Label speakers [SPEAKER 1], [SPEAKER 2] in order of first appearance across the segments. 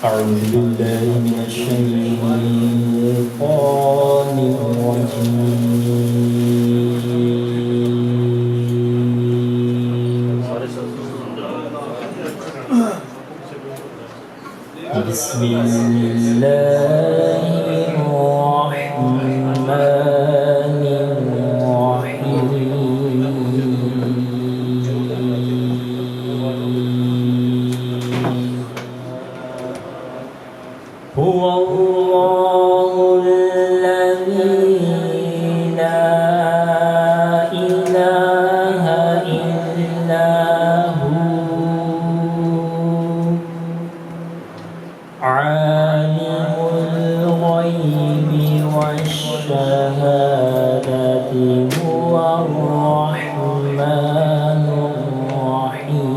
[SPEAKER 1] أعوذ بالله من الشيطان الرجيم بسم الله الرحمن هو الله الذي لا إله إلا هو عالم الغيب والشهادة هو الرحمن الرحيم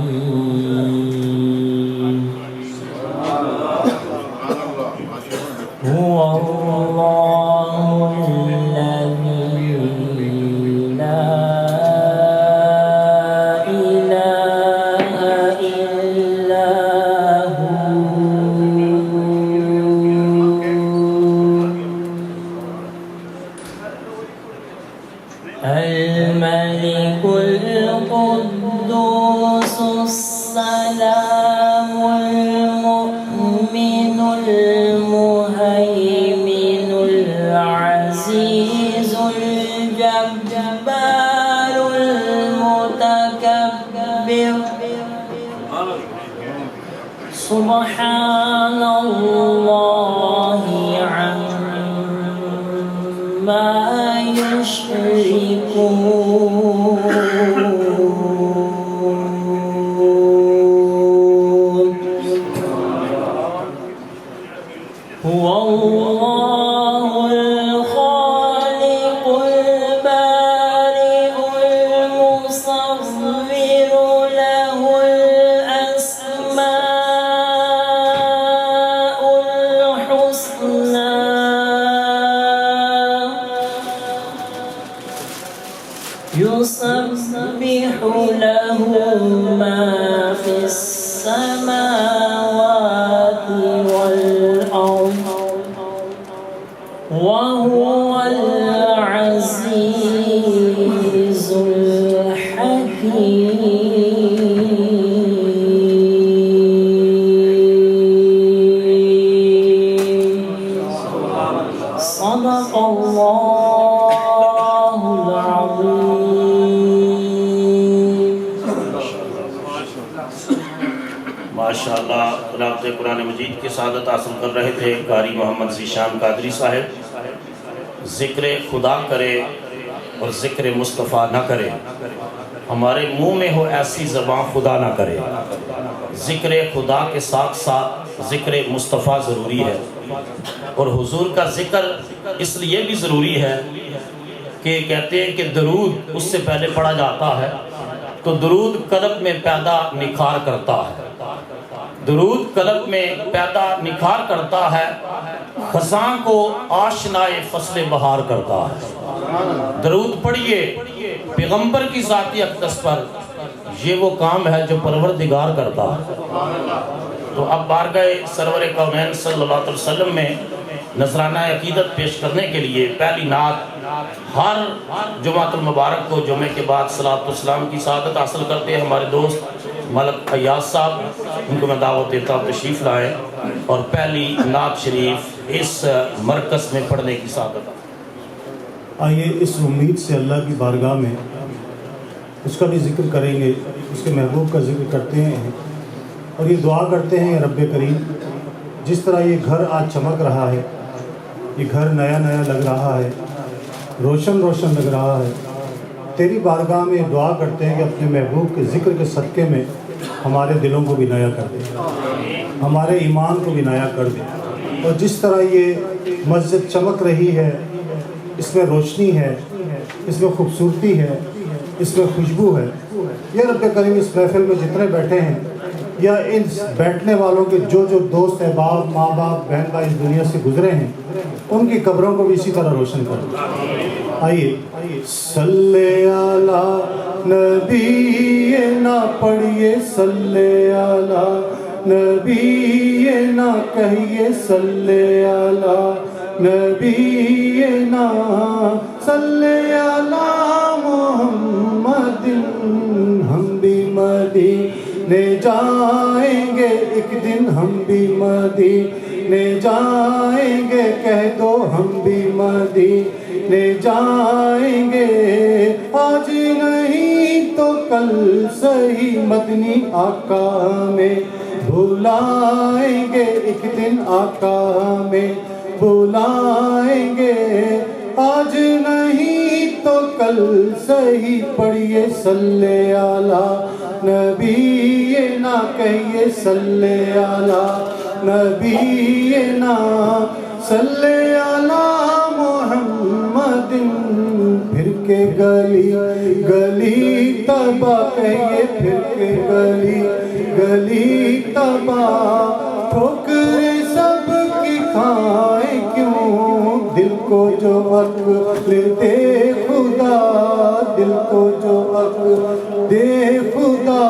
[SPEAKER 1] هو الله الذي لا إله إلا هو الملك القدوس السلام المؤمن المهيمن العزيز الجبار المتكبر سبحان الله عما يشركون هو الله الخالق البارئ المصور له الأسماء الحسنى يسبح له ما في السماوات والأرض وهو العزيز الحكيم صدق الله العظيم
[SPEAKER 2] ماشاءاللہ تلاوت قرآن مجید کی سعادت حاصل کر رہے تھے قاری محمد ذیشان قادری صاحب. ذکر خدا کرے اور ذکر مصطفیٰ نہ کرے، ہمارے منہ میں ہو ایسی زبان خدا نہ کرے. ذکر خدا کے ساتھ ساتھ ذکر مصطفیٰ ضروری ہے، اور حضور کا ذکر اس لیے بھی ضروری ہے کہ کہتے ہیں کہ درود اس سے پہلے پڑھا جاتا ہے تو درود قلب میں پیدا نکھار کرتا ہے. درود قلب میں پیدا نکھار کرتا ہے، خزاں کو آشنائے فصل بہار کرتا ہے. درود پڑھیے پیغمبر کی ذاتی اقدس پر، یہ وہ کام ہے جو پروردگار کرتا ہے. تو اب بارگاہ سرور کونین صلی اللہ علیہ وسلم میں نذرانہ عقیدت پیش کرنے کے لیے پہلی نعت ہر جمعۃ المبارک کو جمعے کے بعد صلاۃ والسلام کی سعادت حاصل کرتے ہیں ہمارے دوست ملک ایاز صاحب. ان کو میں دعوت دیتا ہوں تشریف لائیں اور پہلی نعت شریف اس مرکز میں پڑھنے کی سعادت.
[SPEAKER 3] آئیے اس امید سے اللہ کی بارگاہ میں اس کا بھی ذکر کریں گے، اس کے محبوب کا ذکر کرتے ہیں اور یہ دعا کرتے ہیں رب کریم جس طرح یہ گھر آج چمک رہا ہے، یہ گھر نیا نیا لگ رہا ہے، روشن روشن لگ رہا ہے، تیری بارگاہ میں دعا کرتے ہیں کہ اپنے محبوب کے ذکر کے صدقے میں ہمارے دلوں کو بھی نیا کر دے، ہمارے ایمان کو بھی نیا کر دے. اور جس طرح یہ مسجد چمک رہی ہے، اس میں روشنی ہے، اس میں خوبصورتی ہے، اس میں خوشبو ہے، یا رب کریم اس محفل میں جتنے بیٹھے ہیں یا ان بیٹھنے والوں کے جو دوست احباب ماں باپ بہن بھائی اس دنیا سے گزرے ہیں ان کی قبروں کو بھی اسی طرح روشن کر دیں. آئیے صلی علی نبی نہ پڑھیے صلی علی نبینا کہیے صلی علی نبینا صلی علی محمد. ہم بھی مدینے جائیں گے ایک دن, ہم بھی مدینے جائیں گے, کہہ دو ہم بھی مدینے جائیں گے. آج نہیں تو کل صحیح مدنی آقا میں بلائیں گے, ایک دن آقا میں بلائیں گے. آج نہیں تو کل صحیح پڑھیے صلی علی نبینا کہیے صلی علی نبینا صلی علی محمد. پھر کے گلی گلی تباہ کہیے, پھر کے گلی گلی تباہ. ٹھوکریں سب کی کھائیں کیوں, دل کو جو عقل دے خدا, دل کو جو عقل دے خدا.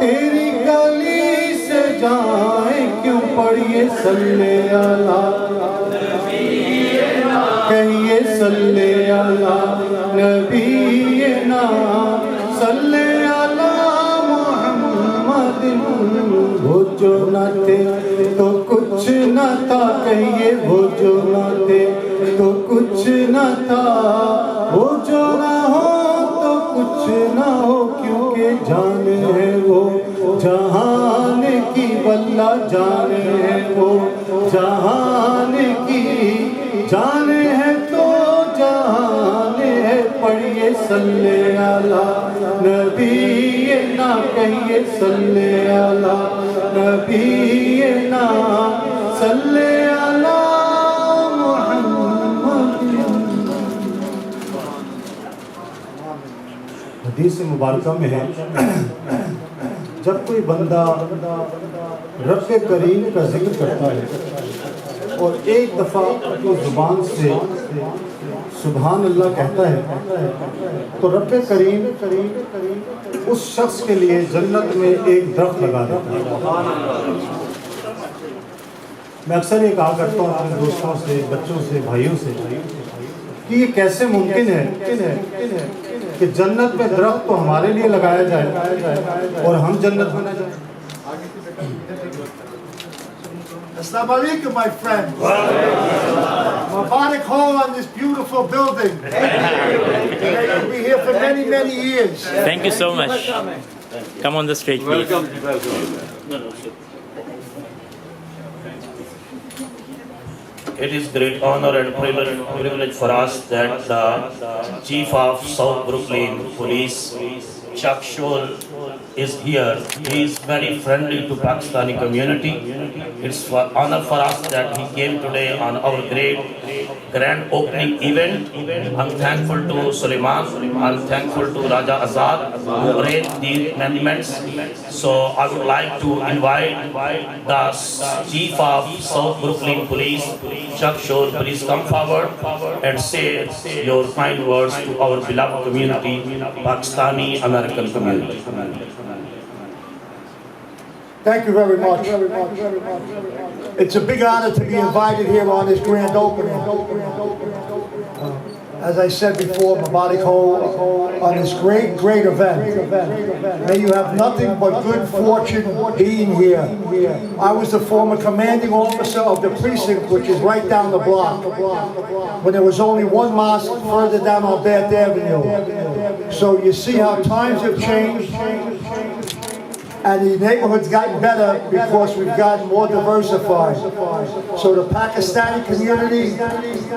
[SPEAKER 3] تیری گلی سے جائیں کیوں, پڑھیے صلی علی کہیے صلی علی نبینا صلی علی محمد. وہ جو نہ تھے تو کچھ نہ تھا, کہیے وہ جو نہ تھے تو کچھ نہ تھا. وہ جو نہ ہو تو کچھ نہ ہو, کیونکہ جان ہے وہ جہان کی, واللہ جان ہے وہ جہان کی. جان ہے تو جہان ہے, پڑھیے صلی علی نبینا کہیے صلی علی نبینا صلی علی محمد. حدیث مبارکہ میں ہے, جب کوئی بندہ رب کریم کا ذکر کرتا ہے اور ایک دفعہ اپنی زبان سے سبحان اللہ کہتا ہے, تو رب کریم اس شخص کے لیے جنت میں ایک درخت لگا دیتا ہے. میں اکثر یہ کہا کرتا ہوں اپنے دوستوں سے, بچوں سے, بھائیوں سے کہ یہ کیسے ممکن ہے کہ جنت میں درخت تو ہمارے لیے لگایا جائے اور ہم جنت میں نہ جائیں.
[SPEAKER 4] Assalamu alaikum, my friends. Mubarak Ho on this beautiful building. We'll be here for many, many years.
[SPEAKER 5] Thank you so much. Come on the stage, please.
[SPEAKER 2] It is great honor and privilege for us that the Chief of South Brooklyn Police, Chuck Scholl, is here. He is very friendly to Pakistani community. It's an honor for us that he came today on our great grand opening event. I'm thankful to Suleiman. I'm thankful to Raja Azad who arranged these amendments. So I would like to invite the Chief of South Brooklyn Police, Chuck Scholl. Please come forward and say your kind words to our beloved community, Pakistani American community.
[SPEAKER 4] Thank you very much. It's a big honor to be invited here on this grand opening. As I said before, Mubarak Ho on this great, great event. May you have nothing but good fortune being here. I was the former commanding officer of the precinct, which is right down the block, when there was only one mosque further down on Bath Avenue. So you see how times have changed. And the neighborhood's gotten better because we've gotten more diversified. So the Pakistani community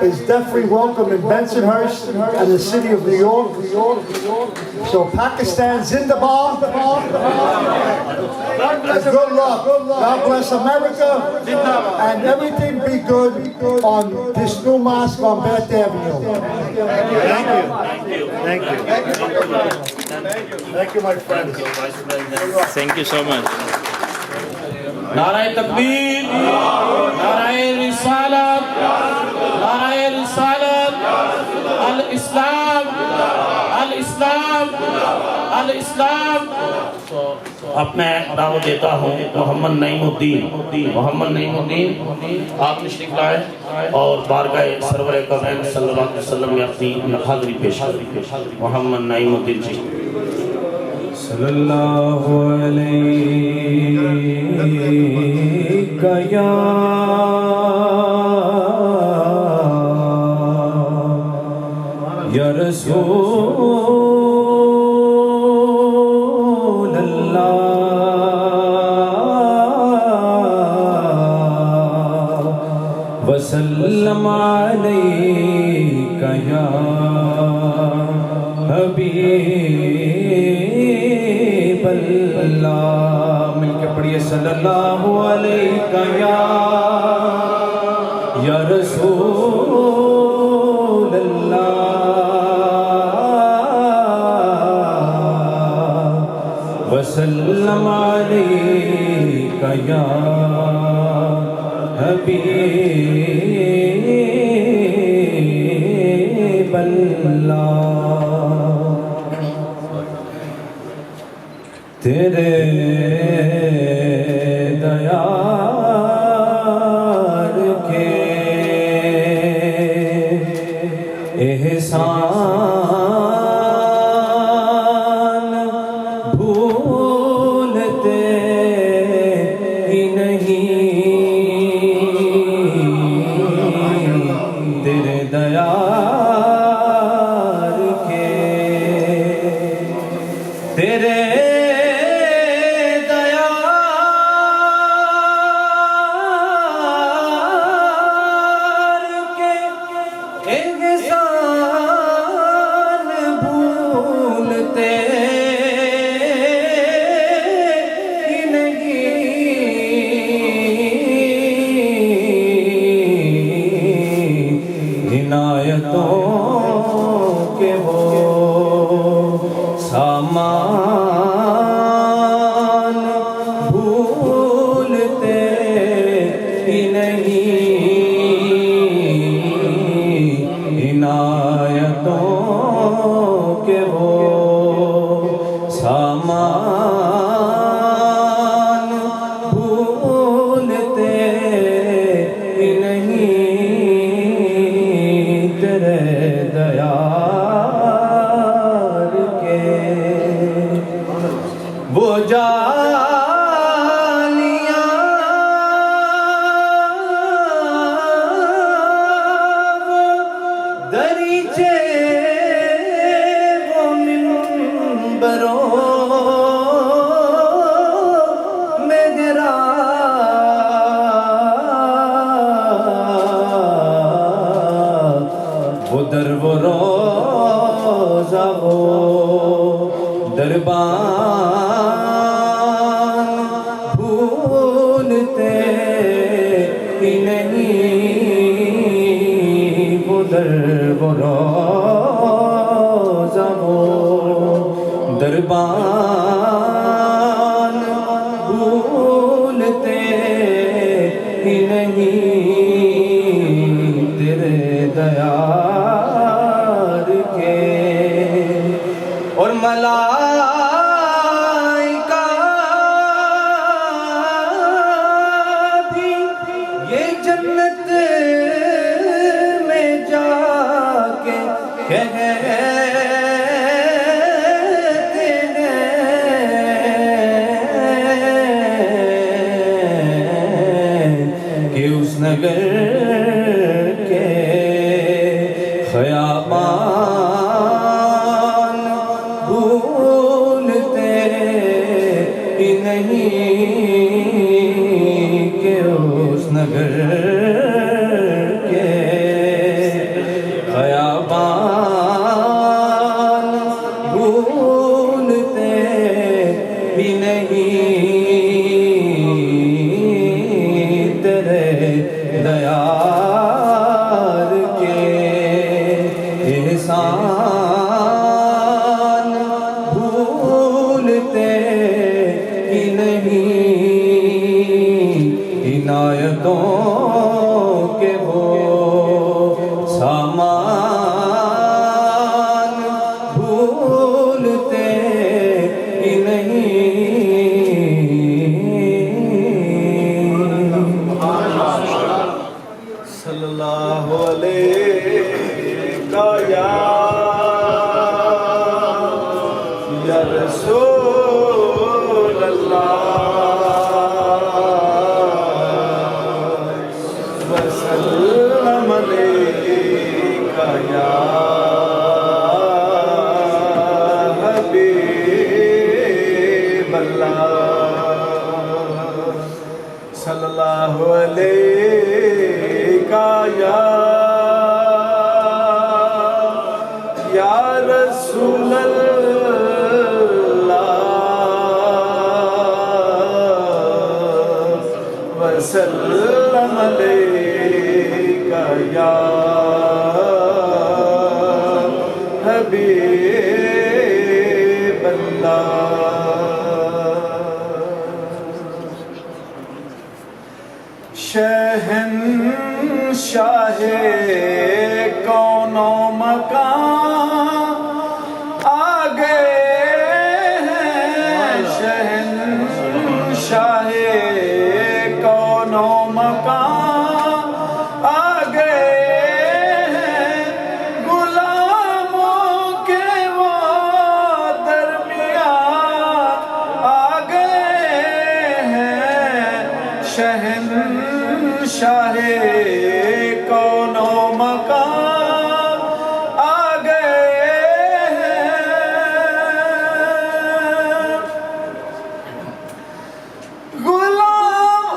[SPEAKER 4] is definitely welcome in Bensonhurst and the city of New York. So Pakistan Zindabad. And good luck. God bless America. And everything be good on this new mosque on Bath Avenue.
[SPEAKER 3] Thank you.
[SPEAKER 4] Thank you, my friends.
[SPEAKER 5] Thank you so much.
[SPEAKER 2] Narae Takbir, Narae Risalat, Narae Risalat, Al-Islam, Al-Islam, Al-Islam. So اب میں دعوت دیتا ہوں محمد نعیم الدین آپ تشریف لائیں اور بارگاہ سرور کونین صلی اللہ علیہ وسلم میں اپنی حاضری پیش کریں. محمد نعیم الدین جی.
[SPEAKER 6] صلی اللہ علیہ یا رسول اللہ وسلم علیک یا حبیب اللہ. مل کے پڑھیے صلی اللہ علیہ یا رسول اللہ وسلم علیک یا حبیب اللہ. تیرے دیار کے احسان بھولتے ہی نہیں. تیرے دیار کے تیرے کہ وہ سامان بھولتے ہی نہیں. عنایتوں کے وہ سامان بھولتے ہی نہیں. تیرے دیار کے وہ جالیاں وہ دریچے وہ منبروں وہ در وہ روزہ وہ دربان بھولتے ہی نہیں. وہ در وہ روزہ وہ دربان بھولتے ہی نہیں. تیرے دیار کے اور ملائکہ بھی یہ جنت میں جا کے کہتے ہیں کہ اس نگر کے خیابان بھولتے ہی نہیں. کہ اس نگر کے خیابان بھولتے ہی نہیں. تیرے دیار کے احسان بھولتے ہی نہیں. عنایتوں کے وہ سامان بھولتے ہی نہیں. صلی اللہ علیہ یا رسول اللہ وسلم علیکہ یا حبیب اللہ شہنشاہ کون و مکان آ گئے ہیں شہنشاہ کون و مکان آ گئے ہیں غلاموں کے وہ درمیان آ گئے ہیں شہنشاہ کون و مکان آ گئے ہیں غلام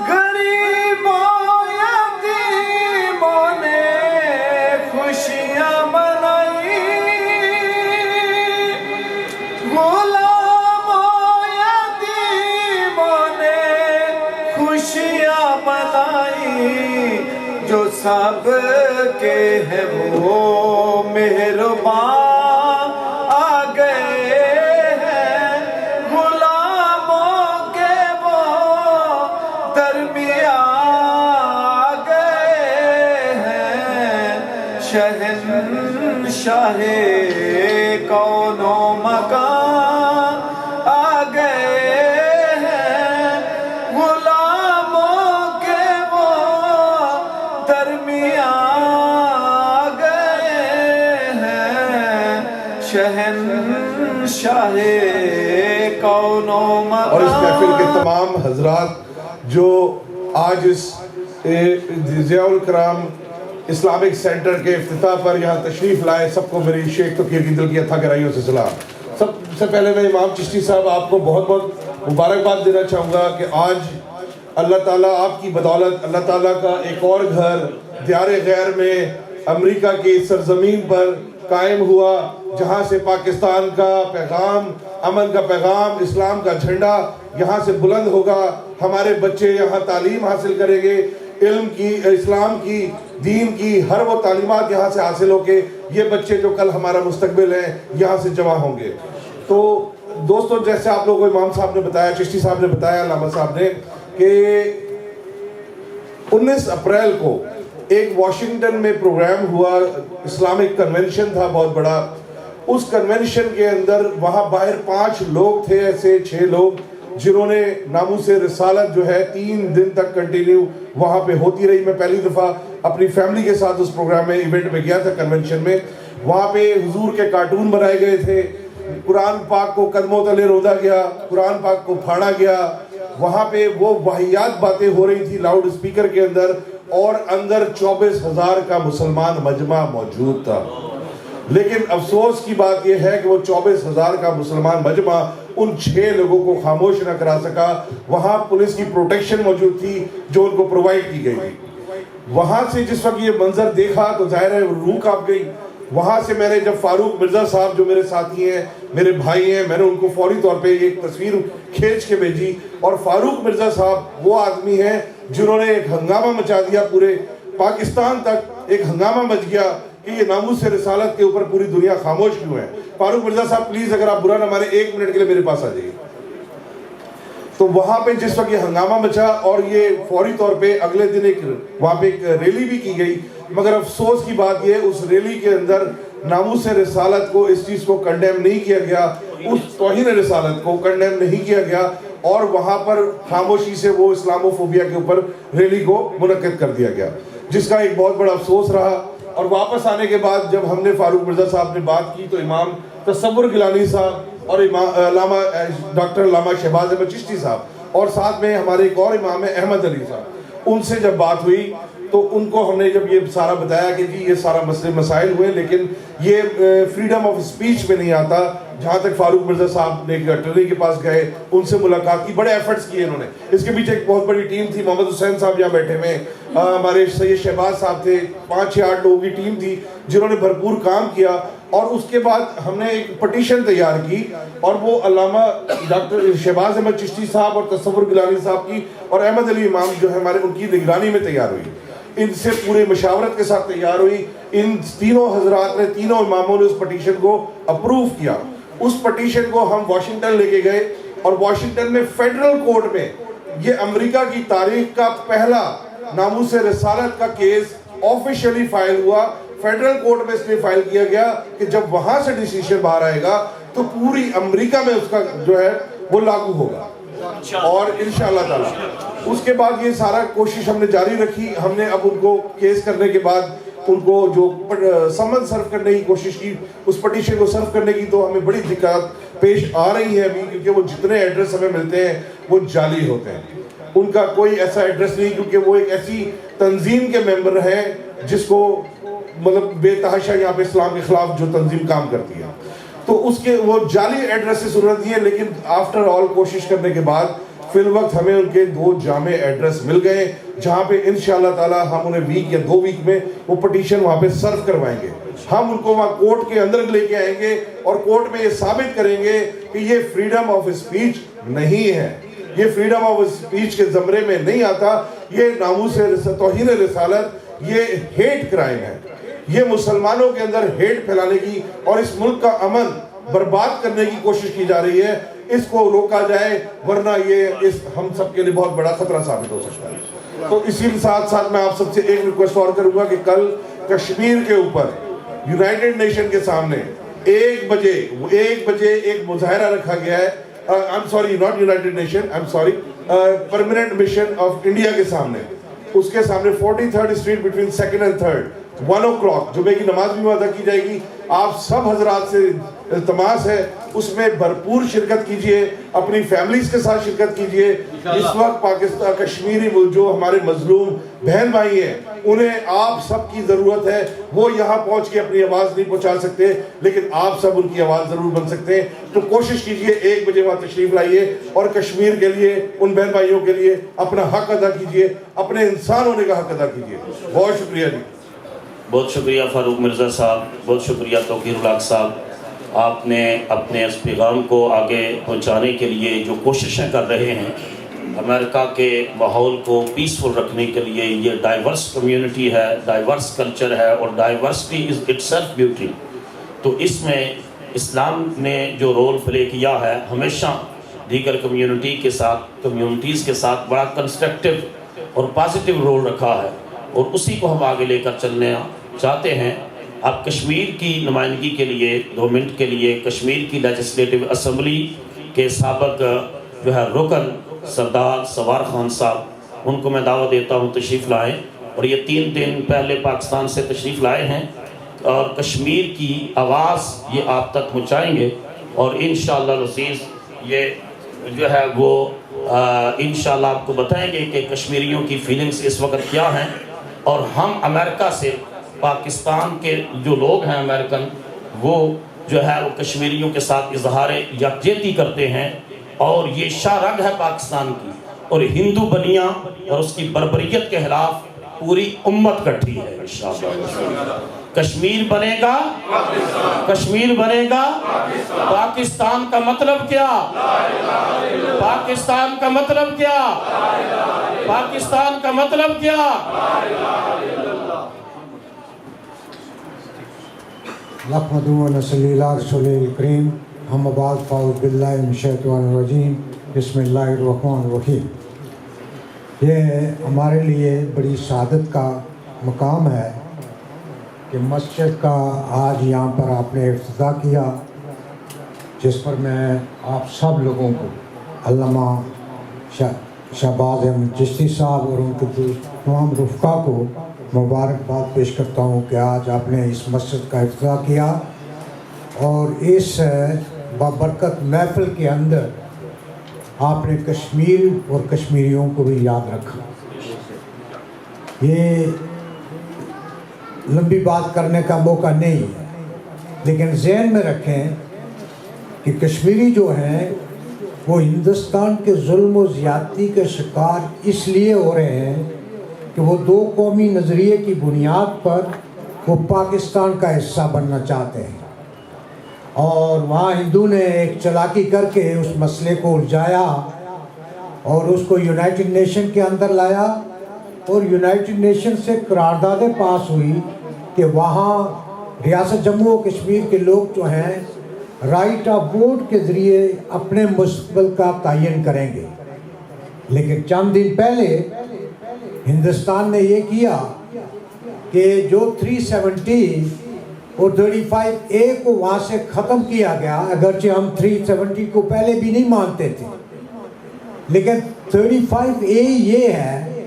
[SPEAKER 6] غریبوں یتیموں نے خوشیاں منائی غلاموں یتیموں نے خوشیاں منائی جو سب کے ہیں وہ مہربان آ گئے ہیں غلاموں کے وہ درمیان آ گئے ہیں شہنشاہ کون و مکان آ گئے ہیں غلاموں کے وہ درمیان آ گئے ہیں شہنشاہ کون و مکان.
[SPEAKER 7] اور اس محفل کے تمام حضرات جو آج اس ضیاء الکرام اسلامک سینٹر کے افتتاح پر یہاں تشریف لائے، سب کو میری شیخ تقیر کی دل کی اتھا گہرائیوں سے سلام. سب سے پہلے میں امام چشتی صاحب آپ کو بہت بہت مبارکباد دینا چاہوں گا کہ آج اللہ تعالیٰ آپ کی بدولت، اللہ تعالیٰ کا ایک اور گھر دیار غیر میں امریکہ کی سرزمین پر قائم ہوا، جہاں سے پاکستان کا پیغام، امن کا پیغام، اسلام کا جھنڈا یہاں سے بلند ہوگا. ہمارے بچے یہاں تعلیم حاصل کریں گے، علم کی، اسلام کی، دین کی ہر وہ تعلیمات یہاں سے حاصل ہو کے یہ بچے جو کل ہمارا مستقبل ہیں یہاں سے جمع ہوں گے. تو دوستوں، جیسے آپ لوگوں کو امام صاحب نے بتایا، چشتی صاحب نے بتایا، علامہ صاحب نے، کہ 19 اپریل کو ایک واشنگٹن میں پروگرام ہوا، اسلامک کنونشن تھا بہت بڑا. اس کنونشن کے اندر وہاں باہر 5 لوگ تھے، ایسے 6 لوگ جنہوں نے ناموس رسالت جو ہے 3 دن تک کنٹینیو وہاں پہ ہوتی رہی. میں پہلی دفعہ اپنی فیملی کے ساتھ اس پروگرام میں ایونٹ میں گیا تھا کنونشن میں. وہاں پہ حضور کے کارٹون بنائے گئے تھے، قرآن پاک کو قدموں تلے روندا گیا، قرآن پاک کو پھاڑا گیا. وہاں پہ وہ واہیات باتیں ہو رہی تھی لاؤڈ اسپیکر کے اندر، اور اندر 24,000 کا مسلمان مجمع موجود تھا. لیکن افسوس کی بات یہ ہے کہ وہ 24,000 کا مسلمان مجمع ان 6 لوگوں کو خاموش نہ کرا سکا. وہاں پولیس کی پروٹیکشن موجود تھی جو ان کو پرووائڈ کی گئی تھی. وہاں سے جس وقت یہ منظر دیکھا تو ظاہر ہے روح کانپ گئی. وہاں سے میں نے جب فاروق مرزا صاحب جو میرے ساتھی ہیں، میرے بھائی ہیں، میں نے ان کو فوری طور پہ ایک تصویر کھینچ کے بھیجی. اور فاروق مرزا صاحب وہ آدمی ہیں جنہوں نے ایک ہنگامہ مچا دیا، پورے پاکستان تک ایک ہنگامہ مچ گیا کہ یہ ناموس رسالت کے اوپر پوری دنیا خاموش کیوں ہے. فاروق مرزا صاحب پلیز اگر آپ برا نہ مانے 1 منٹ کے لیے میرے پاس آ جائیے. تو وہاں پہ جس وقت یہ ہنگامہ مچا اور یہ فوری طور پہ اگلے دن وہاں پہ ایک ریلی بھی کی گئی. مگر افسوس کی بات یہ اس ریلی کے اندر ناموس رسالت کو، اس چیز کو کنڈیم نہیں کیا گیا، اس توہین رسالت کو کنڈیم نہیں کیا گیا، اور وہاں پر خاموشی سے وہ اسلاموفوبیا کے اوپر ریلی کو منعقد کر دیا گیا، جس کا ایک بہت بڑا افسوس رہا. اور واپس آنے کے بعد جب ہم نے فاروق مرزا صاحب نے بات کی تو امام تصور گیلانی صاحب اور ڈاکٹر علامہ شہباز احمد چشتی صاحب اور ساتھ میں ہمارے ایک اور امام ہیں احمد علی صاحب، ان سے جب بات ہوئی تو ان کو ہم نے جب یہ سارا بتایا کہ جی یہ سارا مسائل ہوئے، لیکن یہ فریڈم آف اسپیچ میں نہیں آتا. جہاں تک فاروق مرزا صاحب نے اٹرنی کے پاس گئے, ان سے ملاقات کی, بڑے ایفرٹس کیے انہوں نے. اس کے پیچھے ایک بہت بڑی ٹیم تھی, محمد حسین صاحب یہاں بیٹھے ہوئے, ہمارے سید شہباز صاحب تھے, 5-6-8 لوگوں کی ٹیم تھی جنہوں نے بھرپور کام کیا. اور اس کے بعد ہم نے ایک پٹیشن تیار کی, اور وہ علامہ ڈاکٹر شہباز احمد چشتی صاحب اور تصور گیلانی صاحب کی اور احمد علی امام جو ہے ہمارے, ان کی نگرانی میں تیار ہوئی. ان سے پورے مشاورت کے ساتھ تیار ہوئی. ان تینوں حضرات نے, تینوں اماموں نے اس پٹیشن کو اپروو کیا. اس پٹیشن کو ہم واشنگٹن لے کے گئے, اور واشنگٹن میں فیڈرل کورٹ میں یہ امریکہ کی تاریخ کا پہلا ناموس رسالت کا کیس آفیشلی فائل ہوا. فیڈرل کورٹ میں اس لیے فائل کیا گیا کہ جب وہاں سے ڈیسیشن باہر آئے گا تو پوری امریکہ میں اس کا جو ہے وہ لاگو ہوگا. اور انشاءاللہ تعالی اس کے بعد یہ سارا کوشش ہم نے جاری رکھی. ہم نے اب ان کو کیس کرنے کے بعد ان کو جو سمن سرو کرنے کی کوشش کی, اس پٹیشن کو سرو کرنے کی, تو ہمیں بڑی دقت پیش آ رہی ہے ابھی, کیونکہ وہ جتنے ایڈریس ہمیں ملتے ہیں وہ جعلی ہوتے ہیں. ان کا کوئی ایسا ایڈریس نہیں, کیونکہ وہ ایک ایسی تنظیم کے ممبر ہیں جس کو مطلب بے تحاشا یہاں پہ اسلام کے خلاف جو تنظیم کام کرتی ہے, تو اس کے وہ جعلی ایڈریس سے ضرورت نہیں ہے. لیکن آفٹر آل کوشش کرنے کے بعد فی الوقت ہمیں ان کے 2 جامع ایڈریس مل گئے, جہاں پہ انشاءاللہ تعالی ہم انہیں ویک یا 2 ویک میں وہ پٹیشن وہاں پہ سرو کروائیں گے. ہم ان کو وہاں کورٹ کے اندر لے کے آئیں گے, اور کورٹ میں یہ ثابت کریں گے کہ یہ فریڈم آف اسپیچ نہیں ہے, یہ فریڈم آف اسپیچ کے زمرے میں نہیں آتا, یہ ناموس توہین رسالت, یہ ہیٹ کرائم ہے. یہ مسلمانوں کے اندر ہیٹ پھیلانے کی اور اس ملک کا امن برباد کرنے کی کوشش کی جا رہی ہے. اس کو روکا جائے, ورنہ یہ ہم سب کے لیے بہت بڑا خطرہ ثابت ہو سکتا ہے. تو اسی ساتھ ساتھ میں آپ سب سے ایک ریکویسٹ اور کروں گا کہ کل کشمیر کے اوپر یونائٹڈ نیشن کے سامنے 1 بجے ایک مظاہرہ رکھا گیا ہے. I'm sorry, not United Nation, I'm sorry, Permanent Mission of India کے سامنے, اس کے سامنے 43rd Street between 2nd and 3rd 1 o'clock جمعے کی نماز بھی ادا کی جائے گی. آپ سب حضرات سے التماس ہے اس میں بھرپور شرکت کیجئے, اپنی فیملیز کے ساتھ شرکت کیجئے. اس وقت پاکستان کشمیری جو ہمارے مظلوم بہن بھائی ہیں, انہیں آپ سب کی ضرورت ہے. وہ یہاں پہنچ کے اپنی آواز نہیں پہنچا سکتے, لیکن آپ سب ان کی آواز ضرور بن سکتے ہیں. تو کوشش کیجئے 1 بجے وہاں تشریف لائیے, اور کشمیر کے لیے, ان بہن بھائیوں کے لیے اپنا حق ادا کیجئے, اپنے انسان ہونے کا حق ادا کیجئے. بہت شکریہ جی.
[SPEAKER 2] بہت شکریہ فاروق مرزا صاحب, بہت شکریہ توقیر الحق صاحب. آپ نے اپنے اس پیغام کو آگے پہنچانے کے لیے جو کوششیں کر رہے ہیں, امریکہ کے ماحول کو پیسفل رکھنے کے لیے. یہ ڈائیورس کمیونٹی ہے, ڈائیورس کلچر ہے, اور diversity is it self beauty. تو اس میں اسلام نے جو رول پلے کیا ہے, ہمیشہ دیگر کمیونٹیز کے ساتھ بڑا کنسٹرکٹیو اور پازیٹیو رول رکھا ہے, اور اسی کو ہم آگے لے کر چلنا چاہتے ہیں. اب کشمیر کی نمائندگی کے لیے 2 منٹ کے لیے کشمیر کی لیجسلیٹو اسمبلی کے سابق جو ہے رکن سردار سوار خان صاحب, ان کو میں دعوت دیتا ہوں تشریف لائیں. اور یہ 3 دن پہلے پاکستان سے تشریف لائے ہیں, اور کشمیر کی آواز یہ آپ تک پہنچائیں گے. اور انشاءاللہ العزیز یہ جو ہے وہ انشاءاللہ آپ کو بتائیں گے کہ کشمیریوں کی فیلنگز اس وقت کیا ہیں. اور ہم امریکہ سے, پاکستان کے جو لوگ ہیں امریکن, وہ جو ہے وہ کشمیریوں کے ساتھ اظہار یکجہتی کرتے ہیں, اور یہ شاہ رگ ہے پاکستان کی, اور ہندو بنیاں اور اس کی بربریت کے خلاف پوری امت کٹھی ہے. انشاءاللہ کشمیر بنے گا, کشمیر بنے گا. پاکستان کا مطلب کیا, پاکستان کا مطلب کیا, پاکستان کا مطلب کیا.
[SPEAKER 8] نحمدہ و نصلی علی رسول الکریم. اما بعد فاعوذ باللہ من الشیطان الرجیم. بسم اللہ الرحمن الرحیم. یہ ہمارے لیے بڑی سعادت کا مقام ہے کہ مسجد کا آج یہاں پر آپ نے افتتاح کیا, جس پر میں آپ سب لوگوں کو, علامہ شہباز احمد چشتی صاحب اور ان کے تمام رفقا کو مبارکباد پیش کرتا ہوں کہ آج آپ نے اس مسجد کا افتتاح کیا, اور اس بابرکت محفل کے اندر آپ نے کشمیر اور کشمیریوں کو بھی یاد رکھا. یہ لمبی بات کرنے کا موقع نہیں ہے, لیکن ذہن میں رکھیں کہ کشمیری جو ہیں وہ ہندوستان کے ظلم و زیادتی کے شکار اس لیے ہو رہے ہیں کہ وہ دو قومی نظریے کی بنیاد پر وہ پاکستان کا حصہ بننا چاہتے ہیں، اور وہاں ہندو نے ایک چالاکی کر کے اس مسئلے کو الجھایا اور اس کو یونائٹڈ نیشن کے اندر لایا، اور یونائٹڈ نیشن سے قراردادیں پاس ہوئی کہ وہاں ریاست جموں و کشمیر کے لوگ جو ہیں رائٹ آف ووٹ کے ذریعے اپنے مستقبل کا تعین کریں گے۔ لیکن چند دن پہلے ہندوستان نے یہ کیا کہ جو 370 اور 35A کو وہاں سے ختم کیا گیا، اگرچہ ہم 370 کو پہلے بھی نہیں مانتے تھے، لیکن 35A یہ ہے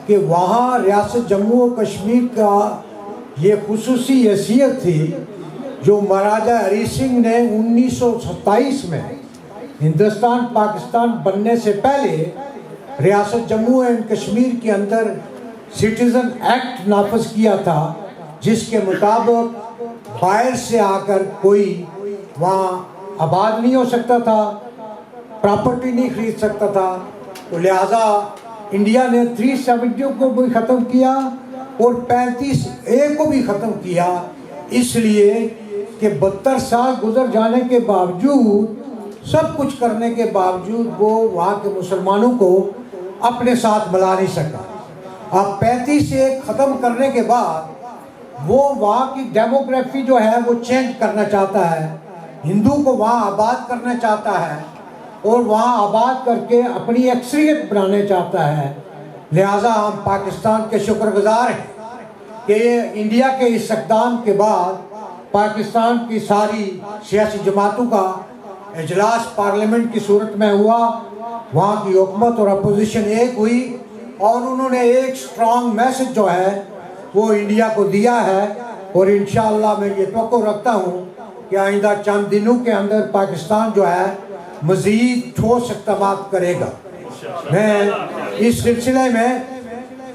[SPEAKER 8] کہ وہاں ریاست جموں و کشمیر کا یہ خصوصی حیثیت تھی جو مہاراجہ ہری سنگھ نے 1927 میں ہندوستان پاکستان بننے سے پہلے ریاست جموں اینڈ کشمیر کے اندر سٹیزن ایکٹ نافذ کیا تھا، جس کے مطابق باہر سے آ کر کوئی وہاں آباد نہیں ہو سکتا تھا، پراپرٹی نہیں خرید سکتا تھا۔ تو لہٰذا انڈیا نے 370 کو بھی ختم کیا اور 35A کو بھی ختم کیا، اس لیے کہ 72 سال گزر جانے کے باوجود، سب کچھ کرنے کے باوجود وہ وہاں کے مسلمانوں کو اپنے ساتھ ملا نہیں سکا۔ اب 35A ختم کرنے کے بعد وہ وہاں کی ڈیموگرافی جو ہے وہ چینج کرنا چاہتا ہے، ہندو کو وہاں آباد کرنا چاہتا ہے اور وہاں آباد کر کے اپنی اکثریت بنانے چاہتا ہے۔ لہٰذا ہم پاکستان کے شکر گزار ہیں کہ انڈیا کے اس اقدام کے بعد پاکستان کی ساری سیاسی جماعتوں کا اجلاس پارلیمنٹ کی صورت میں ہوا، وہاں کی حکومت اور اپوزیشن ایک ہوئی اور انہوں نے ایک سٹرانگ میسج جو ہے وہ انڈیا کو دیا ہے، اور انشاءاللہ میں یہ توقع رکھتا ہوں کہ آئندہ چند دنوں کے اندر پاکستان جو ہے مزید ٹھوس اقدامات کرے گا۔ میں اس سلسلے میں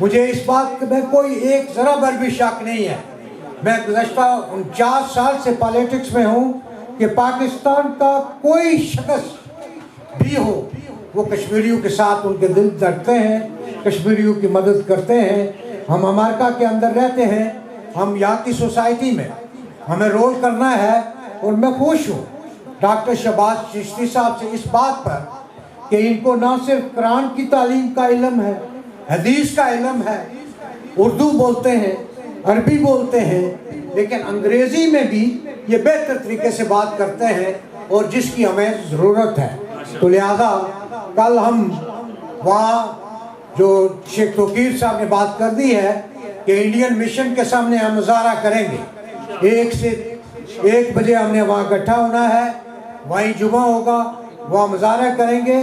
[SPEAKER 8] مجھے اس بات میں کوئی ایک ذرا بھر بھی شک نہیں ہے، میں گزشتہ 49 سال سے پالیٹکس میں ہوں، کہ پاکستان کا کوئی شخص بھی ہو وہ کشمیریوں کے ساتھ ان کے دل دھڑکتے ہیں، کشمیریوں کی مدد کرتے ہیں۔ ہم امریکہ کے اندر رہتے ہیں، ہم یہاں کی سوسائٹی میں ہمیں رول کرنا ہے، اور میں خوش ہوں ڈاکٹر شہباز چشتی صاحب سے اس بات پر کہ ان کو نہ صرف قرآن کی تعلیم کا علم ہے، حدیث کا علم ہے، اردو بولتے ہیں، عربی بولتے ہیں، لیکن انگریزی میں بھی یہ بہتر طریقے سے بات کرتے ہیں، اور جس کی ہمیں ضرورت ہے۔ تو لہٰذا کل ہم وہاں جو شیخ توقیر صاحب نے بات کر دی ہے کہ انڈین مشن کے سامنے ہم مظاہرہ کریں گے، 1 سے 1 بجے ہم نے وہاں اکٹھا ہونا ہے، وہیں جمعہ ہوگا، وہاں مظاہرہ کریں گے،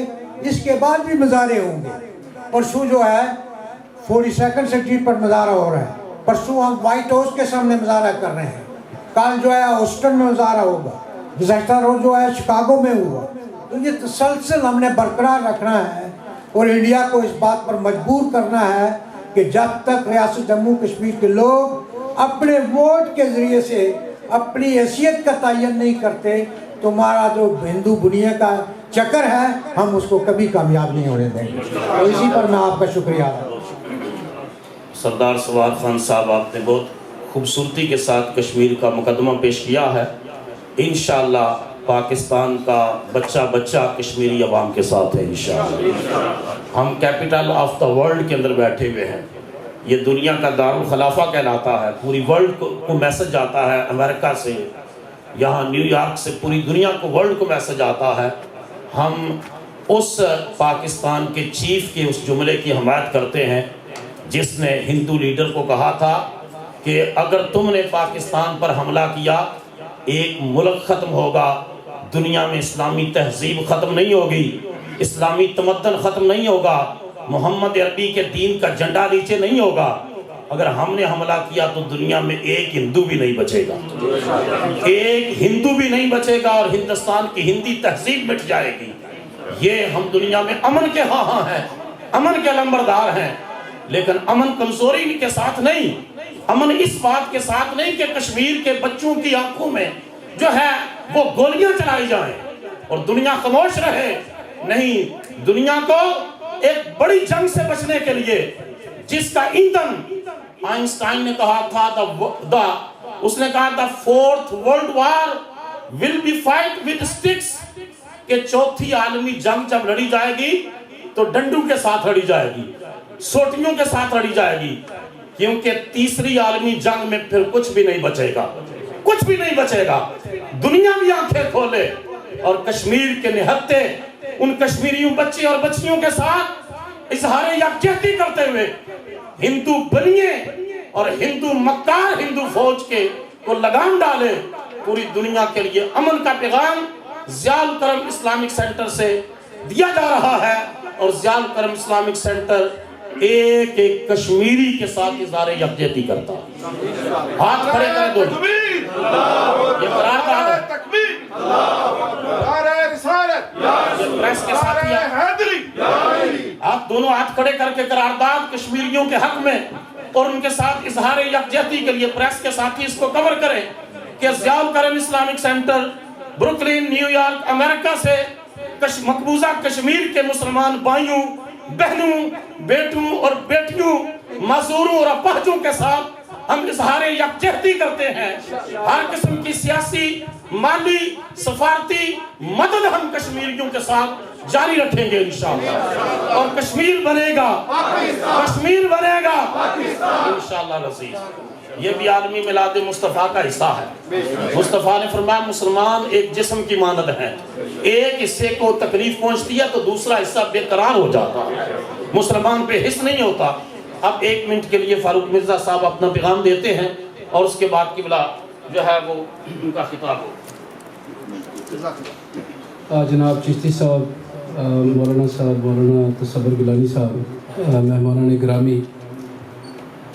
[SPEAKER 8] اس کے بعد بھی مظاہرے ہوں گے۔ پرسوں جو ہے 42nd سٹریٹ پر مظاہرہ ہو رہا ہے، پرسوں ہم وائٹ ہاؤس کے سامنے مظاہرہ کر رہے ہیں، کل جو ہے ہاسٹن میں مظاہرہ ہوگا، گزشتہ روز جو ہے شکاگو میں ہوا۔ تو یہ تسلسل ہم نے برقرار رکھنا ہے اور انڈیا کو اس بات پر مجبور کرنا ہے کہ جب تک ریاست جموں کشمیر کے لوگ اپنے ووٹ کے ذریعے سے اپنی حیثیت کا تعین نہیں کرتے، تمہارا جو ہندو بنیے کا چکر ہے ہم اس کو کبھی کامیاب نہیں ہونے دیں گے۔ تو اسی پر میں آپ کا شکریہ ادا کرتا ہوں۔
[SPEAKER 2] سردار سواد خان صاحب، آپ نے بہت خوبصورتی کے ساتھ کشمیر کا مقدمہ پیش کیا ہے۔ انشاءاللہ پاکستان کا بچہ بچہ کشمیری عوام کے ساتھ ہے انشاءاللہ۔ ہم کیپٹل آف دا ورلڈ کے اندر بیٹھے ہوئے ہیں، یہ دنیا کا دارالخلافہ کہلاتا ہے، پوری ورلڈ کو میسج آتا ہے، امریکہ سے یہاں نیو یارک سے پوری دنیا کو ورلڈ کو میسج آتا ہے۔ ہم اس پاکستان کے چیف کے اس جملے کی حمایت کرتے ہیں جس نے ہندو لیڈر کو کہا تھا کہ اگر تم نے پاکستان پر حملہ کیا ایک ملک ختم ہوگا، دنیا میں اسلامی تہذیب ختم نہیں ہوگی، اسلامی تمدن ختم نہیں ہوگا، محمد عربی کے دین کا جھنڈا نیچے نہیں ہوگا۔ اگر ہم نے حملہ کیا تو دنیا میں ایک ہندو بھی نہیں بچے گا، ایک ہندو بھی نہیں بچے گا، اور ہندوستان کی ہندی تہذیب مٹ جائے گی۔ یہ ہم دنیا میں امن کے خواہاں ہیں، امن کے علمبردار ہیں، لیکن امن کمزوری کے ساتھ نہیں، امن اس بات کے ساتھ نہیں کہ کشمیر کے بچوں کی آنکھوں میں جو ہے وہ گولیاں چلائی جائیں۔ اور دنیا خاموش رہے. نہیں، دنیا کو ایک بڑی جنگ سے بچنے کے لیے جس کا ایندھن آئنسٹائن نے کہا تھا اس نے کہا تھا fourth world war will be fight with sticks، کہ چوتھی عالمی جنگ جب لڑی جائے گی تو ڈنڈوں کے ساتھ لڑی جائے گی، سوٹیوں کے ساتھ لڑی جائے گی، کیونکہ تیسری عالمی جنگ میں پھر کچھ بھی نہیں بچے گا، کچھ بھی نہیں بچے گا. دنیا بھی آنکھیں کھولے اور کشمیر کے نہتے ان کشمیریوں بچے اور بچیوں کے ساتھ اظہار یکجہتی کرتے ہوئے ہندو بنیے اور ہندو مکار ہندو فوج کے کو لگام ڈالے. پوری دنیا کے لیے امن کا پیغام ضیاء الکرم اسلامک سینٹر سے دیا جا رہا ہے، اور ضیاء الکرم اسلامک سینٹر ایک ایک کشمیری کے ساتھ اظہار یکجہتی کرتا ہے. ہاتھ کھڑے کر دو. یہ قرارداد ہے. پریس کے ساتھی آپ دونوں ہاتھ کھڑے کر کے قرارداد کشمیریوں کے حق میں اور ان کے ساتھ اظہار یکجہتی کے لیے پریس کے ساتھی اس کو کور کریں کہ Zia Alkaram Islamic centre Brooklyn New York امریکہ سے مقبوضہ کشمیر کے مسلمان بھائیوں بہنوں بیٹوں اور بیٹیوں معذوروں اور اپاہجوں کے ساتھ ہم اظہار یکجہتی کرتے ہیں. ہر قسم کی سیاسی مالی سفارتی مدد ہم کشمیریوں کے ساتھ جاری رکھیں گے انشاءاللہ، اور کشمیر بنے گا، کشمیر بنے گا انشاءاللہ العزیز. یہ بھی عالمی میلاد مصطفیٰ کا حصہ ہے. مصطفیٰ نے فرمایا مسلمان ایک جسم کی مانند ہیں، ایک حصے کو تکلیف پہنچتی ہے تو دوسرا حصہ بے قرار ہو جاتا ہے، مسلمان پہ حس نہیں ہوتا. اب 1 منٹ کے لیے فاروق مرزا صاحب اپنا پیغام دیتے ہیں اور اس کے بعد قبلہ جو ہے وہ ان کا خطاب ہو.
[SPEAKER 9] جناب چشتی صاحب، مولانا صاحب، مولانا تصور گیلانی صاحب، مہمانان گرامی،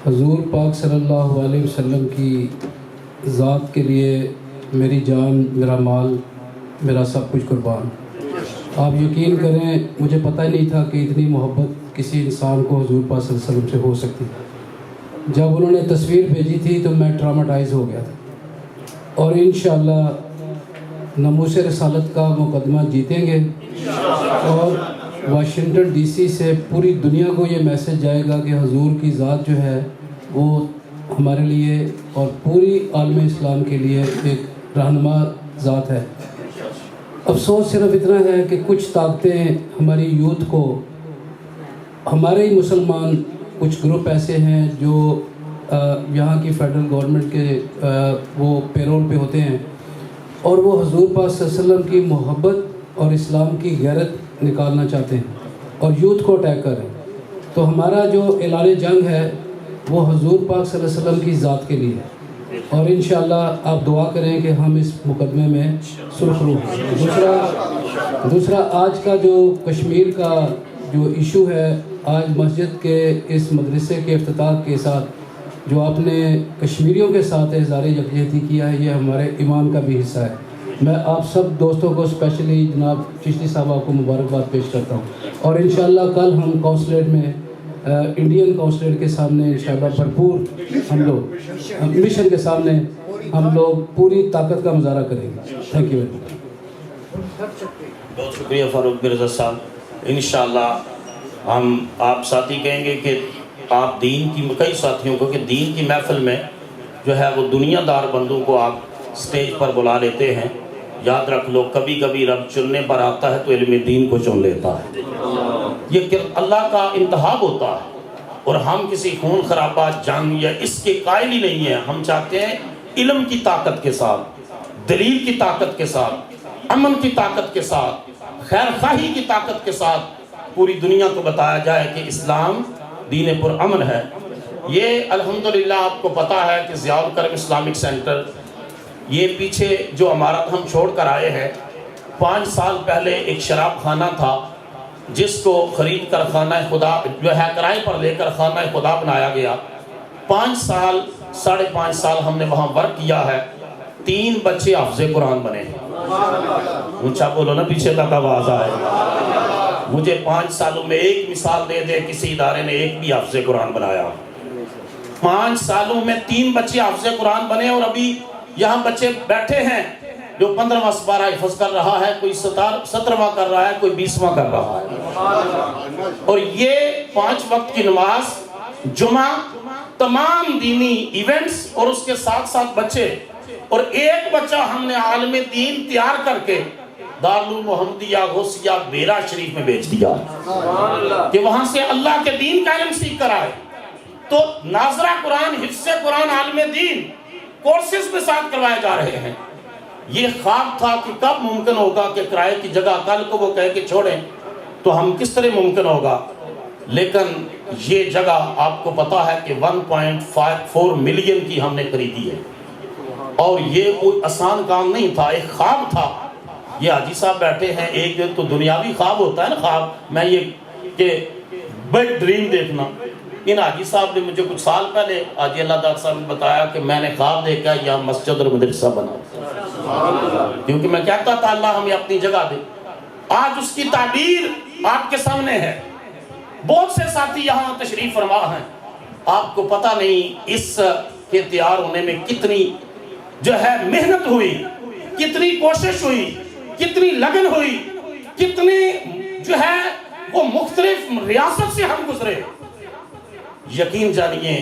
[SPEAKER 9] حضور پاک صلی اللہ علیہ وسلم کی ذات کے لیے میری جان، میرا مال، میرا سب کچھ قربان. آپ یقین کریں مجھے پتہ ہی نہیں تھا کہ اتنی محبت کسی انسان کو حضور پاک صلی اللہ علیہ وسلم سے ہو سکتی. جب انہوں نے تصویر بھیجی تھی تو میں ٹراماٹائز ہو گیا تھا، اور انشاءاللہ ناموس رسالت کا مقدمہ جیتیں گے، اور واشنگٹن ڈی سی سے پوری دنیا کو یہ میسج جائے گا کہ حضور کی ذات جو ہے وہ ہمارے لیے اور پوری عالم اسلام کے لیے ایک رہنما ذات ہے. افسوس صرف اتنا ہے کہ کچھ طاقتیں ہماری یوتھ کو، ہمارے ہی مسلمان کچھ گروپ ایسے ہیں جو یہاں کی فیڈرل گورنمنٹ کے وہ پیرول پہ ہوتے ہیں، اور وہ حضور پاک صلی اللہ علیہ وسلم کی محبت اور اسلام کی غیرت نکالنا چاہتے ہیں اور یوتھ کو اٹیک کر رہے ہیں. تو ہمارا جو اعلان جنگ ہے وہ حضور پاک صلی اللہ علیہ وسلم کی ذات کے لیے ہے، اور انشاءاللہ آپ دعا کریں کہ ہم اس مقدمے میں سرخرو ہوں. دوسرا آج کا جو کشمیر کا جو ایشو ہے، آج مسجد کے اس مدرسے کے افتتاح کے ساتھ جو آپ نے کشمیریوں کے ساتھ اظہار یکجہتی کیا ہے، یہ ہمارے ایمان کا بھی حصہ ہے. میں آپ سب دوستوں کو اسپیشلی جناب چشتی صاحب آپ کو مبارکباد پیش کرتا ہوں، اور انشاءاللہ کل ہم کونسلیٹ میں انڈین کونسلیٹ کے سامنے انشاءاللہ بھرپور ہم لوگ مشن کے سامنے ہم لوگ پوری طاقت کا مظاہرہ کریں گے. Thank you very much.
[SPEAKER 2] بہت شکریہ فاروق مرزا صاحب. انشاءاللہ ہم آپ ساتھی کہیں گے کہ آپ دین کی کئی ساتھیوں کو کہ دین کی محفل میں جو ہے وہ دنیا دار بندوں کو آپ سٹیج پر بلا لیتے ہیں. یاد رکھ لو کبھی کبھی رب چننے پر آتا ہے تو علم دین کو چن لیتا ہے. یہ اللہ کا انتخاب ہوتا ہے، اور ہم کسی خون خرابات جنگ یا اس کے قائل ہی نہیں ہیں. ہم چاہتے ہیں علم کی طاقت کے ساتھ، دلیل کی طاقت کے ساتھ، امن کی طاقت کے ساتھ، خیر خواہی کی طاقت کے ساتھ پوری دنیا کو بتایا جائے کہ اسلام دین پر امن ہے. یہ الحمدللہ آپ کو پتا ہے کہ ضیاء الکرم اسلامک سینٹر، یہ پیچھے جو عمارت ہم چھوڑ کر آئے ہیں، 5 سال پہلے ایک شراب خانہ تھا جس کو خرید کر خانہ خدا جو ہے کرائے پر لے کر خانہ خدا بنایا گیا. 5 سال 5.5 سال ہم نے وہاں ورک کیا ہے. 3 بچے حافظ قرآن بنے. اونچا بولو نا پیچھے تک آواز آئے. مجھے 5 سالوں میں ایک مثال دے دے کسی ادارے نے ایک بھی حافظ قرآن بنایا. 5 سالوں میں 3 بچے حافظ قرآن بنے، اور ابھی یہاں بچے بیٹھے ہیں جو 15واں سپارہ حفظ کر رہا ہے، کوئی 17واں کر رہا ہے، کوئی 20واں کر رہا ہے. اور یہ 5 وقت کی نماز، جمعہ، تمام دینی ایونٹس اور اس کے ساتھ ساتھ بچے، اور ایک بچہ ہم نے عالم دین تیار کر کے دارالمحمدیہ غوثیہ بیرا شریف میں بیچ دیا کہ وہاں سے اللہ کے دین کا علم سیکھ کر آئے. تو ناظرہ قرآن، حفظ قرآن، عالم دین کورسز کے ساتھ کروائے جا رہے ہیں. یہ خواب تھا کہ کب ممکن ہوگا کہ کرائے کی جگہ کل کو وہ کہہ کے چھوڑیں، تو ہم کس طرح ممکن ہوگا. لیکن یہ جگہ آپ کو پتا ہے کہ 1.4 ملین کی ہم نے خریدی ہے، اور یہ کوئی آسان کام نہیں تھا، ایک خواب تھا. یہ حاجی صاحب بیٹھے ہیں، ایک دن تو دنیاوی خواب ہوتا ہے نا، خواب میں یہ کہ بگ ڈریم دیکھنا. ان حاجی صاحب نے مجھے کچھ سال پہلے حاجی اللہ داد صاحب نے بتایا کہ میں نے خواب دیکھا یہاں مسجد اور مدرسہ بنا، کیونکہ میں کہتا تھا اللہ ہمیں اپنی جگہ دے. آج اس کی تعبیر آپ کے سامنے ہے. بہت سے ساتھی یہاں تشریف فرما ہیں، آپ کو پتہ نہیں اس کے تیار ہونے میں کتنی جو ہے محنت ہوئی، کتنی کوشش ہوئی، کتنی لگن ہوئی، کتنی جو ہے وہ مختلف ریاست سے ہم گزرے. یقین جانیے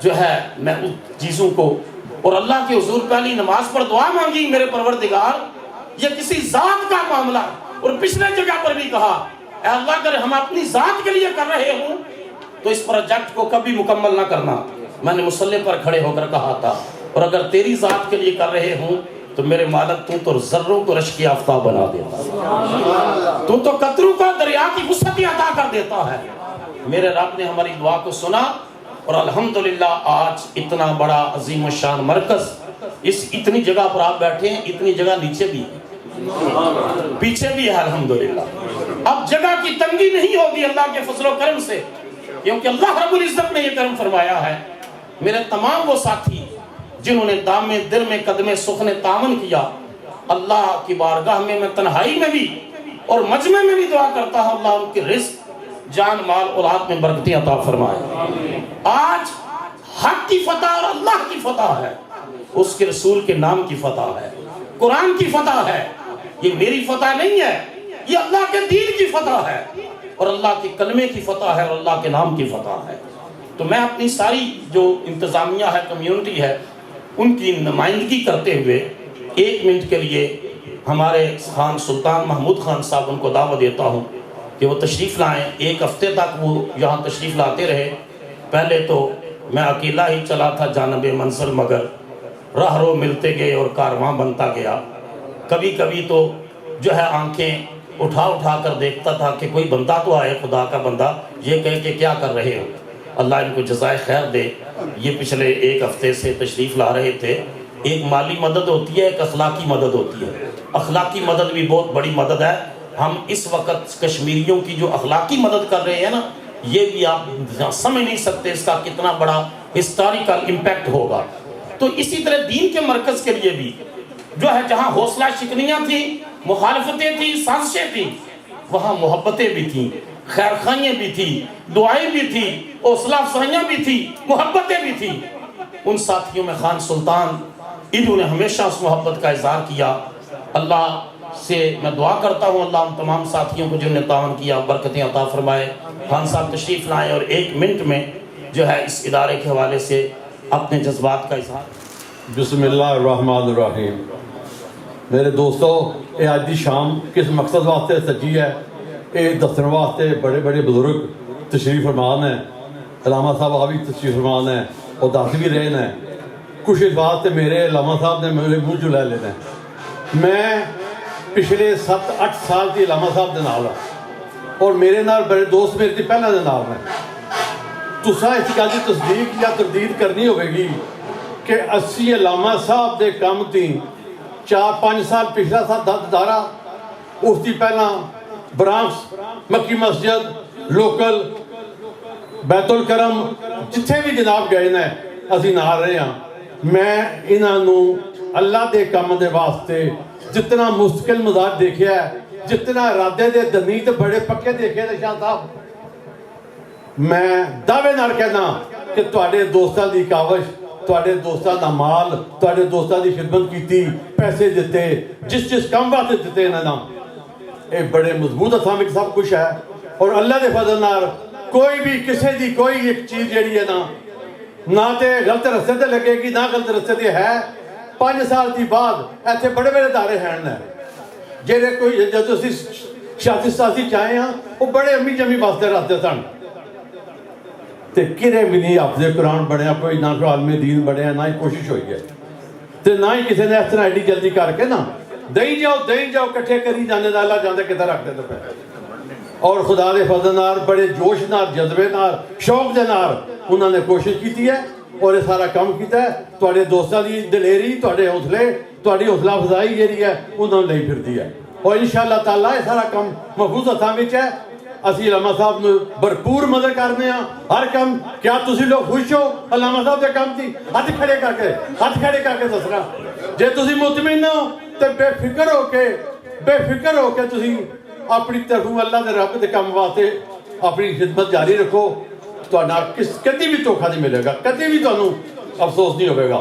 [SPEAKER 2] جو ہے میں ان چیزوں کو، اور اللہ کے حضور پہلی نماز پر دعا مانگی، میرے پروردگار یہ کسی ذات کا معاملہ، اور پچھلے جگہ پر بھی کہا اے اللہ اگر ہم اپنی ذات کے لیے کر رہے ہوں تو اس پروجیکٹ کو کبھی مکمل نہ کرنا. میں نے مصلی پر کھڑے ہو کر کہا تھا، اور اگر تیری ذات کے لیے کر رہے ہوں تو میرے مالک تو ذروں کو رشک آفتاب بنا دیتا، تو قطروں کو دریا کی وسعت عطا کر دیتا ہے. میرے رب نے ہماری دعا کو سنا، اور الحمدللہ آج اتنا بڑا عظیم الشان مرکز، اس اتنی جگہ پر آپ بیٹھے ہیں، اتنی جگہ نیچے بھی ہے، پیچھے بھی ہے الحمدللہ. اب جگہ کی تنگی نہیں ہوگی اللہ کے فضل و کرم سے، کیونکہ اللہ رب العزت نے یہ کرم فرمایا ہے. میرے تمام وہ ساتھی جنہوں نے دام دل میں قدم سخن تعاون کیا، اللہ کی بارگاہ میں تنہائی میں بھی اور مجمع میں بھی دعا کرتا ہوں اللہ ان کے رزق، جان، مال، اولاد میں برکتیں عطا فرمائے. آج حق کی فتح اور اللہ کی فتح ہے، اس کے رسول کے نام کی فتح ہے، قرآن کی فتح ہے. یہ میری فتح نہیں ہے، یہ اللہ کے دین کی فتح ہے، اور اللہ کے کلمے کی فتح ہے، اور اللہ کے نام کی فتح ہے. تو میں اپنی ساری جو انتظامیہ ہے، کمیونٹی ہے، ان کی نمائندگی کرتے ہوئے 1 منٹ کے لیے ہمارے خان سلطان محمود خان صاحب ان کو دعوت دیتا ہوں کہ وہ تشریف لائیں. 1 ہفتے تک وہ یہاں تشریف لاتے رہے. پہلے تو میں اکیلا ہی چلا تھا جانب منزل، مگر راہ رو ملتے گئے اور کارواں بنتا گیا. کبھی کبھی تو جو ہے آنکھیں اٹھا کر دیکھتا تھا کہ کوئی بندہ تو آئے، خدا کا بندہ، یہ کہے کہ کیا کر رہے ہو. اللہ ان کو جزائے خیر دے. یہ پچھلے 1 ہفتے سے تشریف لا رہے تھے. ایک مالی مدد ہوتی ہے، ایک اخلاقی مدد ہوتی ہے. اخلاقی مدد بھی بہت بڑی مدد ہے. ہم اس وقت کشمیریوں کی جو اخلاقی مدد کر رہے ہیں نا، یہ بھی آپ سمجھ نہیں سکتے اس کا کتنا بڑا ہسٹوریکل امپیکٹ ہوگا. تو اسی طرح دین کے مرکز کے لیے بھی جو ہے جہاں حوصلہ شکنیاں تھیں، مخالفتیں تھیں، سازشیں تھیں، وہاں محبتیں بھی تھیں، خیر خواہیاں بھی تھیں، دعائیں بھی تھیں، حوصلہ افزائیاں بھی تھیں، محبتیں بھی تھیں. ان ساتھیوں میں خان سلطان، انہوں نے ہمیشہ اس محبت کا اظہار کیا. اللہ سے میں دعا کرتا ہوں اللہ ان تمام ساتھیوں کو جنہوں نے تعاون کیا برکتیں عطا فرمائے. خان صاحب تشریف لائیں اور 1 منٹ میں جو ہے اس ادارے کے حوالے سے اپنے جذبات کا اظہار.
[SPEAKER 10] بسم اللہ الرحمن الرحیم. میرے دوستو، یہ آج دی شام کس مقصد واسطے سجی ہے؟ یہ دسن واسطے بڑے بڑے بزرگ تشریف فرمان ہیں. علامہ صاحب آپ بھی تشریف فرمان ہیں اور دس بھی رہے ہیں. کچھ اس واسطے میرے علامہ صاحب نے میرے منہ جو لے لینا ہے. میں پچھلے 7-8 سال کی علامہ صاحب دے نال ہوں، اور میرے نال بڑے دوست میرے تھی پہلے دے نال ہیں. تساں اس گل کی تصدیق یا تردید کرنی ہوئے گی کہ 80 علامہ صاحب دے کام تھی. 4-5 سال پچھلا سال دارا، اس کی پہلا برانکس، مکی مسجد، لوکل، بیت الکرم، جتھے بھی جناب گئے نے اسی نال رہے ہیں. میں انہوں اللہ دے کام دے واسطے جتنا مستقل مزاج دیکھیا ہے، جتنا ارادے دے دنی تے بڑے پکے دیکھے نے شاہ صاحب، میں دعوے نال کہنا کہ تواڈے دوستاں دی کاوش، ਤੁਹਾਡੇ ਦੋਸਤਾਂ ਦਾ ਮਾਲ, ਤੁਹਾਡੇ ਦੋਸਤਾਂ ਦੀ ਖਿਦਮਤ ਕੀਤੀ, ਪੈਸੇ ਦਿੱਤੇ, ਜਿਸ ਕੰਮ ਵਾਸਤੇ ਦਿੱਤੇ ਇਹਨਾਂ ਦਾ, ਇਹ ਬੜੇ ਮਜ਼ਬੂਤ ਹੱਥਾਂ ਵਿੱਚ ਸਭ ਕੁਝ ਹੈ। ਔਰ ਅੱਲਾ ਦੇ ਫਜ਼ਲ ਨਾਲ ਕੋਈ ਵੀ ਕਿਸੇ ਦੀ ਕੋਈ ਇੱਕ ਚੀਜ਼ ਜਿਹੜੀ ਹੈ ਨਾ ਤੇ ਗਲਤ ਰਸਤੇ ਤੇ ਲੱਗੇਗੀ, ਨਾ ਗਲਤ ਰਸਤੇ ਤੇ ਹੈ। 5 ਸਾਲ ਦੀ ਬਾਅਦ ਇੱਥੇ ਬੜੇ ਬੜੇ ادارے ہیں ਜਿਹੜੇ ਕੋਈ ਜਦੋਂ ਅਸੀਂ ਸਿਆਸੀ ਚਾਹੇ ਹਾਂ ਉਹ ਬੜੇ ਅਮੀ ਜਮੀ ਵਾਸਤੇ ਰਸਤੇ ਸਨ, ਤੇ ਕਿਰੇ ਵੀ ਨਹੀਂ ਹਾਫਿਜ਼ ਕੁਰਾਨ ਬਣਿਆ ਕੋਈ, ਨਾ ਕੋਈ ਆਲਮੇ ਦੀਨ ਬਣਿਆ, ਨਾ ਹੀ ਕੋਸ਼ਿਸ਼ ਹੋਈ ਹੈ, ਤੇ ਨਾ ਹੀ ਕਿਸੇ ਨੇ ਇਸ ਤਰ੍ਹਾਂ ਐਡੀ ਜਲਦੀ ਕਰਕੇ ਨਾ ਦਈ ਜਾਓ ਇਕੱਠੇ ਕਰੀ ਜਾਂਦੇ ਦਾ, ਅੱਲਾ ਜਾਂਦੇ ਕਿੱਥੇ ਰੱਖਦੇ ਤੇ ਪਏ। ਔਰ ਖੁਦਾ ਦੇ ਫਜ਼ਲ ਨਾਲ ਬੜੇ ਜੋਸ਼ ਨਾਲ, ਜਜ਼ਬੇ ਨਾਲ, ਸ਼ੌਕ ਦੇ ਨਾਲ ਉਹਨਾਂ ਨੇ ਕੋਸ਼ਿਸ਼ ਕੀਤੀ ਹੈ ਔਰ ਇਹ ਸਾਰਾ ਕੰਮ ਕੀਤਾ ਹੈ। ਤੁਹਾਡੇ ਦੋਸਤਾਂ ਦੀ ਦਲੇਰੀ, ਤੁਹਾਡੇ ਹੌਸਲੇ, ਤੁਹਾਡੀ ਹੌਸਲਾ ਅਫਜ਼ਾਈ ਜਿਹੜੀ ਹੈ ਉਹਨਾਂ ਨੂੰ ਲਈ ਫਿਰਦੀ ਹੈ। ਔਰ ਇਨਸ਼ਾਅੱਲਾ ਤਾਲਾ ਇਹ ਸਾਰਾ ਕੰਮ ਮਹਿਫੂਜ਼ ਹੱਥਾਂ ਵਿੱਚ ਹੈ। ਅਸੀਂ ਅਲਾਮਾ ਸਾਹਿਬ ਨੂੰ ਭਰਪੂਰ ਮਦਦ ਕਰਦੇ ਹਾਂ ਹਰ ਕੰਮ। ਕਿਆ ਤੁਸੀਂ ਲੋਕ ਖੁਸ਼ ਹੋ ਅਲਾਮਾ ਸਾਹਿਬ ਦੇ ਕੰਮ ਦੀ? ਹੱਥ ਖੜੇ ਕਰਕੇ ਦੱਸਣਾ। ਜੇ ਤੁਸੀਂ ਮੁਤਮਿਨ ਹੋ ਤੇ ਬੇਫਿਕਰ ਹੋ ਕੇ ਤੁਸੀਂ ਆਪਣੀ ਤਰਫੋਂ ਅੱਲਾ ਦੇ ਰੱਬ ਦੇ ਕੰਮ ਵਾਸਤੇ ਆਪਣੀ ਖਿਦਮਤ ਜਾਰੀ ਰੱਖੋ। ਤੁਹਾਡਾ ਕਦੀ ਵੀ ਧੋਖਾ ਨਹੀਂ ਮਿਲੇਗਾ, ਕਦੀ ਵੀ ਤੁਹਾਨੂੰ ਅਫਸੋਸ ਨਹੀਂ ਹੋਵੇਗਾ।